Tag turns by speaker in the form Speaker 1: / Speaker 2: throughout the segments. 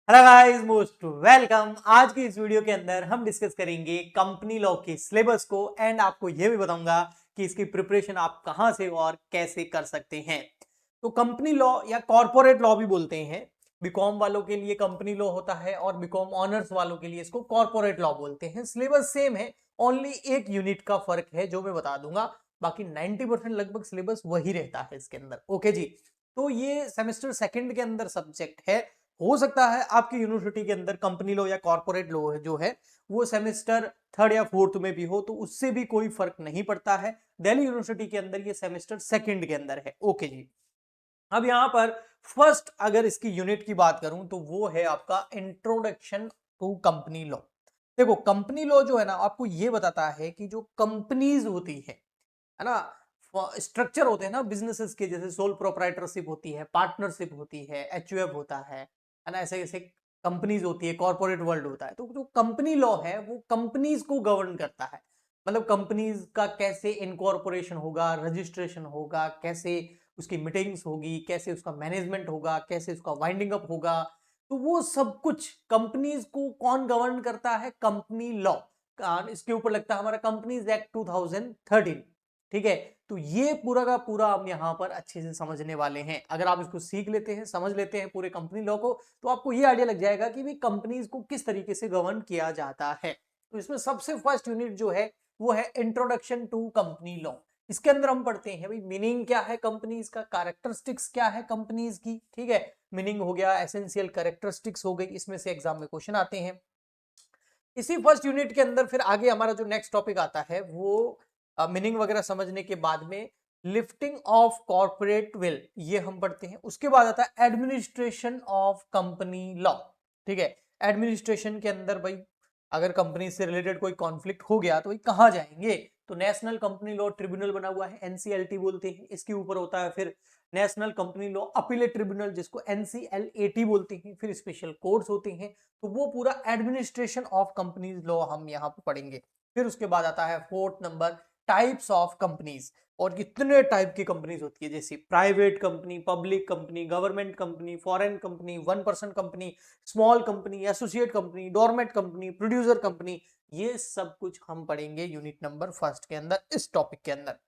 Speaker 1: Hello guys, most welcome. आज की इस वीडियो के अंदर हम डिस्कस करेंगे कंपनी लॉ के सिलेबस को एंड आपको यह भी बताऊंगा कि इसकी प्रिपरेशन आप कहां से और कैसे कर सकते हैं। तो कंपनी लॉ या कॉर्पोरेट लॉ भी बोलते हैं। बीकॉम वालों के लिए कंपनी लॉ होता है और बीकॉम ऑनर्स वालों के लिए इसको कॉर्पोरेट लॉ बोलते हैं। सिलेबस सेम है, ओनली एक यूनिट का फर्क है जो मैं बता दूंगा। बाकी 90% लगभग सिलेबस वही रहता है इसके अंदर। ओके जी। तो ये सेमेस्टर सेकंड के अंदर सब्जेक्ट है। हो सकता है आपकी यूनिवर्सिटी के अंदर कंपनी लॉ या कॉर्पोरेट लॉ जो है वो सेमेस्टर थर्ड या फोर्थ में भी हो, तो उससे भी कोई फर्क नहीं पड़ता है। दिल्ली यूनिवर्सिटी के अंदर ये सेमेस्टर सेकंड के अंदर है। ओके जी। अब यहां पर फर्स्ट अगर इसकी यूनिट की बात करूं तो वो है आपका इंट्रोडक्शन टू कंपनी लॉ। देखो, कंपनी लॉ जो है ना आपको ये बताता है कि जो कंपनीज होती है ना, स्ट्रक्चर होते हैं ना बिजनेसेस के, जैसे सोल प्रोप्राइटरशिप होती है, पार्टनरशिप होती है, एचयूएफ होता है ना, ऐसे ऐसे कंपनीज होती है, कॉर्पोरेट वर्ल्ड होता है। तो जो कंपनी लॉ है वो कंपनीज को गवर्न करता है। मतलब कंपनीज का कैसे इनकॉर्पोरेशन होगा, रजिस्ट्रेशन होगा, कैसे उसकी मीटिंग्स होगी, कैसे उसका मैनेजमेंट होगा, कैसे उसका वाइंडिंग अप होगा। तो वो सब कुछ कंपनीज को कौन गवर्न करता है? Company law. इसके ऊपर लगता है हमारा कंपनीज एक्ट 2013। ठीक है। तो ये पूरा का पूरा हम यहाँ पर अच्छे से समझने वाले हैं। अगर आप इसको सीख लेते हैं, समझ लेते हैं पूरे कंपनी लॉ को, तो आपको ये आइडिया लग जाएगा कि भाई कंपनीज को किस तरीके से गवर्न किया जाता है। तो इसमें सबसे फर्स्ट यूनिट जो है वो है इंट्रोडक्शन टू कंपनी लॉ। इसके अंदर हम पढ़ते हैं भाई मीनिंग क्या है कंपनीज का, कैरेक्टरिस्टिक्स क्या है कंपनीज की। ठीक है। मीनिंग हो गया, एसेंशियल कैरेक्टरिस्टिक्स हो गई, इसमें से एग्जाम में क्वेश्चन आते हैं। इसी फर्स्ट यूनिट के अंदर फिर आगे हमारा जो नेक्स्ट टॉपिक आता है वो मीनिंग वगैरह समझने के बाद में लिफ्टिंग ऑफ कॉर्पोरेट विल, ये हम पढ़ते हैं। उसके बाद आता है एडमिनिस्ट्रेशन ऑफ कंपनी लॉ। ठीक है। एडमिनिस्ट्रेशन के अंदर भाई अगर कंपनी से रिलेटेड कोई कॉन्फ्लिक्ट हो गया तो भाई कहाँ जाएंगे? तो नेशनल कंपनी लॉ ट्रिब्यूनल बना हुआ है, एनसीएलटी बोलते हैं। इसके ऊपर होता है फिर national company law appellate tribunal, जिसको एनसीएलएटी बोलते हैं। फिर स्पेशल कोर्ट्स होते हैं। तो वो पूरा एडमिनिस्ट्रेशन ऑफ कंपनीज लॉ हम यहाँ पे पढ़ेंगे। फिर उसके बाद आता है fourth number, types of companies. और कितने टाइप की कंपनीज होती है, जैसे private company, public company, government company, foreign company, 1% company, small company, associate company, doormat company, producer company. ये सब कुछ हम पढ़ेंगे यूनिट नंबर फर्स्ट के अंदर, इस टॉपिक के अंदर।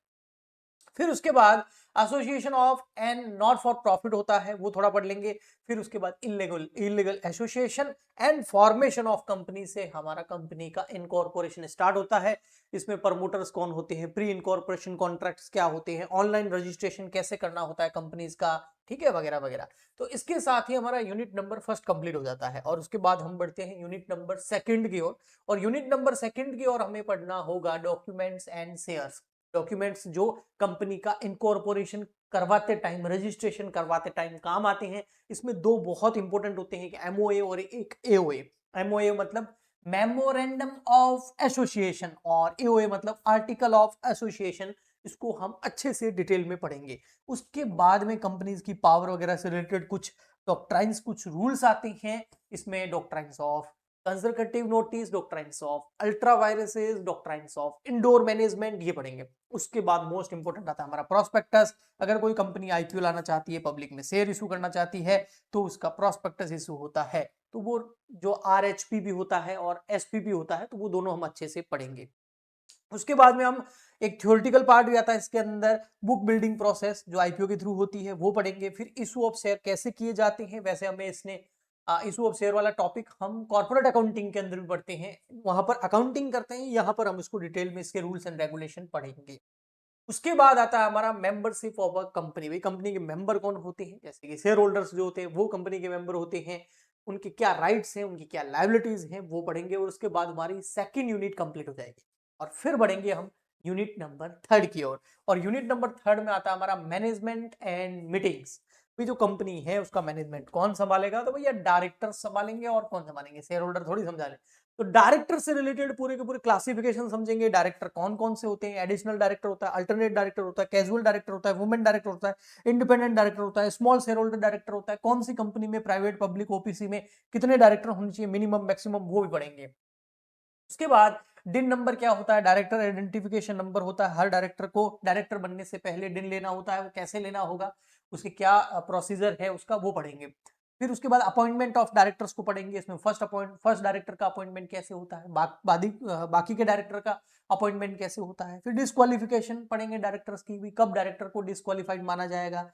Speaker 1: फिर उसके बाद association of and not for profit होता है, वो थोड़ा पढ़ लेंगे। फिर उसके बाद illegal illegal association and formation of company से हमारा कंपनी का इनकॉर्पोरेशन स्टार्ट होता है। इसमें प्रमोटर्स कौन होते हैं, प्री इनकॉर्पोरेशन कॉन्ट्रैक्ट्स क्या होते हैं, ऑनलाइन रजिस्ट्रेशन कैसे करना होता है कंपनीज का, ठीक है, वगैरह वगैरह। तो इसके साथ ही हमारा यूनिट नंबर फर्स्ट कंप्लीट हो जाता है और उसके बाद हम बढ़ते हैं यूनिट नंबर सेकंड की ओर। और यूनिट नंबर सेकंड की ओर हमें पढ़ना होगा डॉक्यूमेंट्स एंड शेयर्स। डॉक्यूमेंट्स जो कंपनी का इनकॉर्पोरेशन करवाते टाइम, रजिस्ट्रेशन करवाते टाइम काम आते हैं। इसमें दो बहुत इंपॉर्टेंट होते हैं, कि एमओए और एक एओए। एमओए मतलब मेमोरेंडम ऑफ एसोसिएशन और एओए मतलब आर्टिकल ऑफ एसोसिएशन। इसको हम अच्छे से डिटेल में पढ़ेंगे। उसके बाद में कंपनीज की पावर वगैरह से रिलेटेड कुछ डॉक्ट्राइंस, कुछ रूल्स आते हैं। इसमें doctrines of conservative notice, doctrines of ultra viruses, doctrines of indoor management, ये पढ़ेंगे। उसके बाद मोस्ट इंपोर्टेंट आता है हमारा प्रोस्पेक्टस। अगर कोई कंपनी आईपीओ लाना चाहती है, पब्लिक में शेयर इशू करना चाहती है, तो उसका प्रोस्पेक्टस इशू होता है। तो वो जो आरएचपी भी होता है और एसपी होता है, तो वो दोनों हम अच्छे से पढ़ेंगे। उसके बाद में हम एक थ्योरेटिकल पार्ट भी आता है इसके अंदर, बुक बिल्डिंग प्रोसेस जो आईपीओ के थ्रू होती है वो पढ़ेंगे। फिर इशू ऑफ शेयर कैसे किए जाते हैं, वैसे हमें इसने इशू ऑफ शेयर वाला टॉपिक हम कॉर्पोरेट अकाउंटिंग के अंदर भी पढ़ते हैं, वहां पर अकाउंटिंग करते हैं, यहाँ पर हम इसको डिटेल में इसके रूल्स एंड रेगुलेशन पढ़ेंगे। उसके बाद आता है हमारा मेंबरशिप ऑफ अ कंपनी। भाई कंपनी के मेंबर कौन होते हैं, जैसे कि शेयर होल्डर्स जो होते हैं वो कंपनी के मेंबर होते हैं। उनके क्या राइट्स हैं, उनकी क्या लायबिलिटीज हैं, वो पढ़ेंगे। और उसके बाद हमारी सेकंड यूनिट कंप्लीट हो जाएगी और फिर बढ़ेंगे हम यूनिट नंबर थर्ड की ओर। और यूनिट नंबर थर्ड में आता है हमारा मैनेजमेंट एंड मीटिंग्स। भाई जो कंपनी है उसका मैनेजमेंट कौन संभालेगा? तो भैया डायरेक्टर संभालेंगे। और कौन संभालेंगे? शेयर होल्डर थोड़ी समझा ले। तो डायरेक्टर से रिलेटेड पूरे के पूरे क्लासिफिकेशन समझेंगे। डायरेक्टर कौन कौन से होते हैं? एडिशनल डायरेक्टर होता है, अल्टरनेट डायरेक्टर होता है, कैजुअल डायरेक्टर होता है, वुमेन डायरेक्टर होता है, इंडिपेंडेंट डायरेक्टर होता है, स्मॉल शेयर होल्डर डायरेक्टर होता है, कौन सी कंपनी में प्राइवेट, पब्लिक, ओपीसी में कितने डायरेक्टर होने चाहिए, मिनिमम मैक्सिमम, वो भी पढ़ेंगे। उसके बाद डिन नंबर क्या होता है? डायरेक्टर आइडेंटिफिकेशन नंबर होता है। हर डायरेक्टर को डायरेक्टर बनने से पहले डिन लेना होता है, वो कैसे लेना होगा, उसके क्या प्रोसीजर है उसका, वो पढ़ेंगे। फिर उसके बाद अपॉइंटमेंट ऑफ डायरेक्टर्स को पढ़ेंगे। इसमें फर्स्ट डायरेक्टर का अपॉइंटमेंट कैसे होता है, बाकी के डायरेक्टर का अपॉइंटमेंट कैसे होता है। फिर डिस्क्वालिफिकेशन पढ़ेंगे डायरेक्टर्स की भी, कब डायरेक्टर को डिस्क्वालिफाइड माना जाएगा,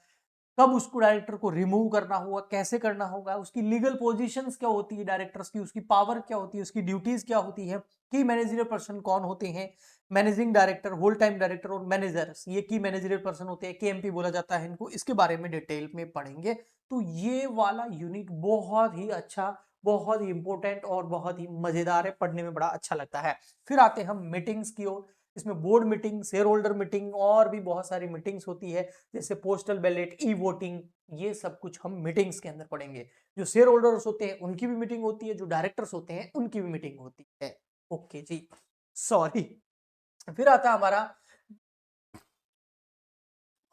Speaker 1: कब उसको डायरेक्टर को रिमूव करना होगा, कैसे करना होगा, उसकी लीगल पोजीशंस क्या होती है डायरेक्टर्स की, उसकी पावर क्या होती है, उसकी ड्यूटीज क्या होती है, की मैनेजरियल पर्सन कौन होते हैं, managing director, whole time director और मैनेजर्स, ये की मैनेजरियल पर्सन होते हैं, केएमपी बोला जाता है इनको। इसके बारे में डिटेल में पढ़ेंगे। तो ये वाला यूनिट बहुत ही अच्छा, बहुत ही इंपॉर्टेंट और बहुत ही मजेदार है, पढ़ने में बड़ा अच्छा लगता है। फिर आते हैं हम मीटिंग्स की ओर। इसमें board meeting, share holder meeting और भी बहुत सारी मीटिंग्स होती है, जैसे पोस्टल बैलेट, ई वोटिंग, ये सब कुछ हम मीटिंग्स के अंदर पढ़ेंगे। जो शेयर होल्डर्स होते हैं उनकी भी मीटिंग होती है, जो डायरेक्टर्स होते हैं उनकी भी मीटिंग होती है। ओके जी, सॉरी। फिर आता है हमारा,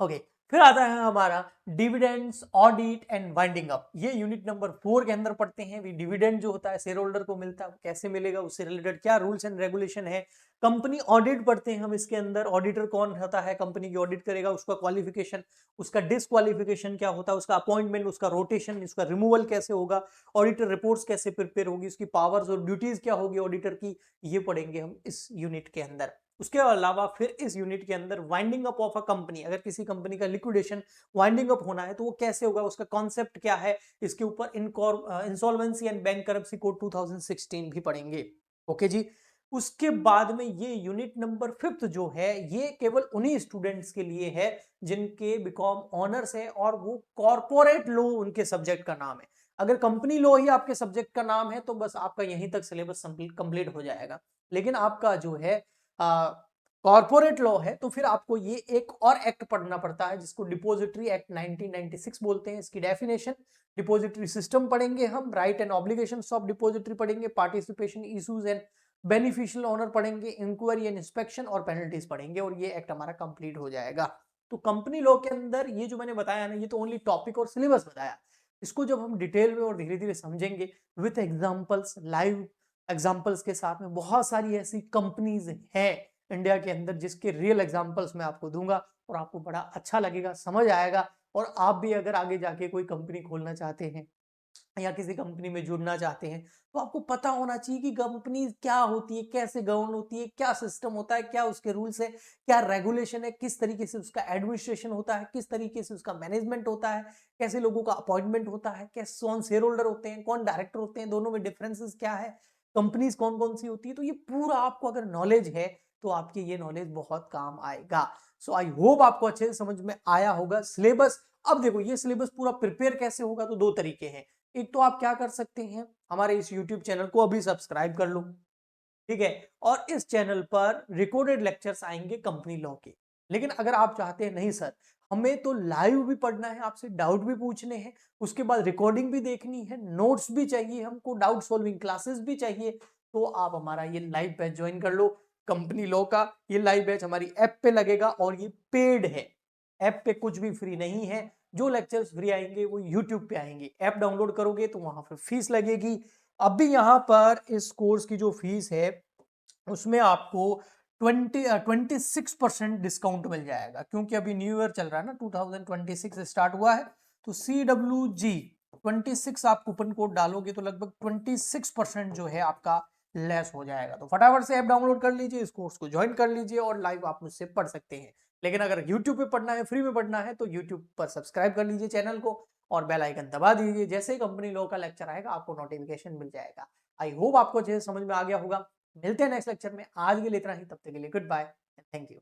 Speaker 1: ओके, फिर आता है हमारा dividends, audit and winding up. ये यूनिट नंबर 4 के अंदर पढ़ते हैं। भी डिविडेंड जो होता है शेयर होल्डर को मिलता है, कैसे मिलेगा, उससे रिलेटेड क्या रूल्स एंड रेगुलेशन है। कंपनी ऑडिट पढ़ते हैं हम इसके अंदर, ऑडिटर कौन होता है, कंपनी की ऑडिट करेगा, उसका क्वालिफिकेशन, उसका डिसक्वालिफिकेशन क्या होता है, उसका अपॉइंटमेंट, उसका रोटेशन, उसका रिमूवल कैसे होगा, ऑडिटर रिपोर्ट्स कैसे प्रिपेयर होगी, उसकी पावर्स और ड्यूटीज क्या होगी ऑडिटर की, ये पढ़ेंगे हम इस यूनिट के अंदर। उसके अलावा फिर इस यूनिट के अंदर winding up of a company, अगर किसी कंपनी का लिक्विडेशन वाइंडिंग अप होना है तो वो कैसे होगा, उसका कॉन्सेप्ट क्या है, इसके ऊपर इंसॉल्वेंसी एंड बैंक करप्सी कोड 2016 भी पढ़ेंगे। ओके जी। उसके बाद में ये यूनिट नंबर 5 जो है, ये केवल उन्हीं स्टूडेंट्स के लिए है जिनके बीकॉम ऑनर्स है और वो कॉर्पोरेट लॉ उनके सब्जेक्ट का नाम है। अगर कंपनी लॉ ही आपके सब्जेक्ट का नाम है तो बस आपका यहीं तक सिलेबस कंप्लीट हो जाएगा। लेकिन आपका जो है कॉर्पोरेट लॉ है तो फिर आपको ये एक और एक्ट पढ़ना पड़ता है जिसको डिपोजिटरी एक्ट 1996 बोलते हैं। इसकी डेफिनेशन, डिपोजिटरी सिस्टम पढ़ेंगे हम, right and obligations of depository पढ़ेंगे, participation issues and beneficial owner पढ़ेंगे, इंक्वायरी एंड इंस्पेक्शन और पेनल्टीज पढ़ेंगे और ये एक्ट हमारा कंप्लीट हो जाएगा। तो कंपनी लॉ के अंदर ये जो मैंने बताया ना, ये तो ओनली टॉपिक और सिलेबस बताया। इसको जब हम डिटेल में और धीरे धीरे समझेंगे विथ एग्जांपल्स, लाइव एग्जांपल्स के साथ में, बहुत सारी ऐसी कंपनीज हैं इंडिया के अंदर जिसके रियल एग्जांपल्स मैं आपको दूंगा और आपको बड़ा अच्छा लगेगा, समझ आएगा। और आप भी अगर आगे जाके कोई कंपनी खोलना चाहते हैं या किसी कंपनी में जुड़ना चाहते हैं तो आपको पता होना चाहिए कि कंपनी क्या होती है, कैसे गवर्न होती है, क्या सिस्टम होता है, क्या उसके रूल्स है, क्या रेगुलेशन है, किस तरीके से उसका एडमिनिस्ट्रेशन होता है, किस तरीके से उसका मैनेजमेंट होता है, कैसे लोगों का अपॉइंटमेंट होता है, कैसे कौन शेयर होल्डर होते हैं, कौन डायरेक्टर होते हैं, दोनों में डिफरेंसेस क्या है, कंपनीज कौन कौन सी होती है। तो ये पूरा आपको अगर नॉलेज है तो आपकी ये नॉलेज बहुत काम आएगा। सो आई होप आपको अच्छे से समझ में आया होगा। सिलेबस, अब देखो ये सिलेबस पूरा प्रिपेयर कैसे होगा, तो दो तरीके हैं। एक तो आप क्या कर सकते हैं, हमारे इस YouTube चैनल को अभी सब्सक्राइब कर लो, ठीक है, और इस चैनल पर रिकॉर्डेड लेक्चर्स आएंगे कंपनी लॉ के। लेकिन अगर आप चाहते हैं नहीं सर हमें तो लाइव भी पढ़ना है, आपसे डाउट भी पूछने हैं, उसके बाद रिकॉर्डिंग भी देखनी है, नोट्स भी चाहिए हमको, डाउट सॉल्विंग क्लासेस भी चाहिए, तो आप हमारा ये लाइव बैच ज्वाइन कर लो कंपनी लॉ का। ये लाइव बैच हमारी ऐप पे लगेगा और ये पेड है, ऐप पे कुछ भी फ्री नहीं है। जो लेक्चर्स फ्री आएंगे वो यूट्यूब पे आएंगे। ऐप डाउनलोड करोगे तो वहां पर फीस लगेगी। अभी यहाँ पर इस कोर्स की जो फीस है उसमें आपको 26% डिस्काउंट मिल जाएगा, क्योंकि अभी न्यू ईयर चल रहा है ना, 2026 स्टार्ट हुआ है। तो CWG 26 आप कूपन कोड डालोगे तो लगभग 26% जो है आपका लेस हो जाएगा। तो फटाफट से ऐप डाउनलोड कर लीजिए, इस कोर्स को ज्वाइन कर लीजिए और लाइव आप मुझसे पढ़ सकते हैं। लेकिन अगर यूट्यूब पे पढ़ना है, फ्री में पढ़ना है, तो यूट्यूब पर सब्सक्राइब कर लीजिए चैनल को और बेल आइकन दबा दीजिए। जैसे ही कंपनी लॉ का लेक्चर आएगा आपको नोटिफिकेशन मिल जाएगा। आई होप आपको अच्छे से समझ में आ गया होगा। मिलते हैं नेक्स्ट लेक्चर में। आज के लिए इतना ही, तब तक के लिए goodbye and thank you.